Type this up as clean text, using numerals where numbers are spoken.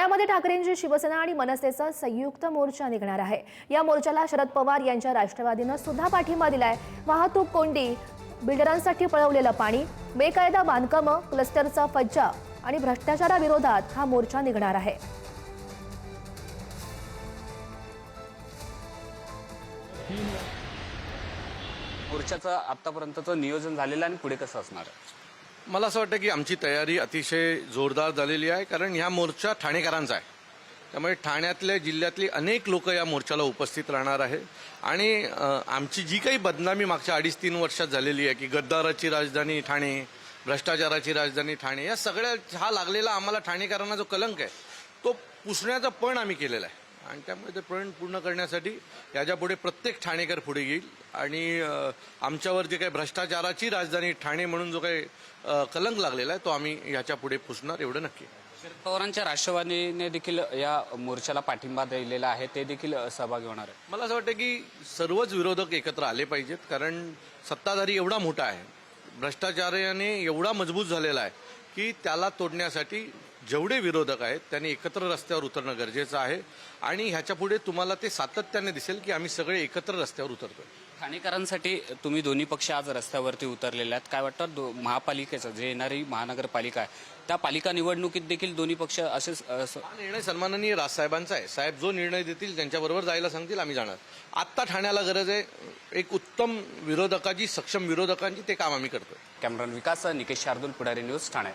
ठाण्यामध्ये ठाकरेंची शिवसेना आणि मनसेचा संयुक्त मोर्चा निघणार आहे। या मोर्चाला शरद पवार यांच्या राष्ट्रवादीनं सुद्धा पाठिंबा दिलाय। वाहतूक कोंडी, बिल्डरांसाठी पळवलेलं पाणी, बेकायदा बांधकामं, क्लस्टरचा फज्जा आणि भ्रष्टाचाराविरोधात हा मोर्चा निघणार आहे। मोर्चाचं आतापर्यंतचं नियोजन झालेलं आणि पुढे कसं असणार आहे? मला असं वाटतं की आमची तयारी अतिशय जोरदार झालेली आहे, कारण ह्या मोर्चा ठाणेकरांचा आहे। त्यामुळे ठाण्यातल्या जिल्ह्यातली अनेक लोक या मोर्चाला उपस्थित राहणार आहे आणि आमची जी काही बदनामी मागच्या 2.5-3 वर्षात झालेली आहे की गद्दाराची राजधानी ठाणे, भ्रष्टाचाराची राजधानी ठाणे, या सगळ्या हा लागलेला आम्हाला ठाणेकरांना जो कलंक आहे तो पुसण्याचा पण आम्ही केलेला आहे आणि त्यामुळे ते पण पूर्ण करण्यासाठी याच्यापुढे प्रत्येक ठाणेकर पुढे येईल आणि आमच्यावर जे काही भ्रष्टाचाराची राजधानी ठाणे म्हणून जो काही कलंक लागलेला आहे तो आम्ही याच्या पुढे पुसणार, एवढं नक्की। शरद पवारांच्या राष्ट्रवादीने देखील या मोर्चाला पाठिंबा दिलेला आहे, ते देखील सहभागी होणार आहे। मला असं वाटतं की सर्वच विरोधक एकत्र आले पाहिजेत, कारण सत्ताधारी एवढा मोठा आहे, भ्रष्टाचाराने एवढा मजबूत झालेला आहे की त्याला तोडण्यासाठी जेवढे विरोधक आहेत त्यांनी एकत्र रस्त्यावर उतरणं गरजेचं आहे आणि ह्याच्या पुढे तुम्हाला ते सातत्याने दिसेल की आम्ही सगळे एकत्र रस्त्यावर उतरतोय। ठाणेकरांसाठी तुम्ही दोन्ही पक्ष आज रस्त्यावरती उतरलेले आहेत, काय वाटतं महापालिकेचं जे येणारी महानगरपालिका आहे त्या पालिका निवडणुकीत देखील दोन्ही पक्ष असेच हा निर्णय सन्माननीय राजसाहेबांचा आहे। साहेब जो निर्णय देतील त्यांच्याबरोबर जायला सांगतील आम्ही जाणार। आत्ता ठाण्याला गरज आहे एक उत्तम विरोधकाची, सक्षम विरोधकांची, ते काम आम्ही करतोय। कॅमेरामॅन विकास, निकेश शार्दूल, पुढारी न्यूज, ठाणे।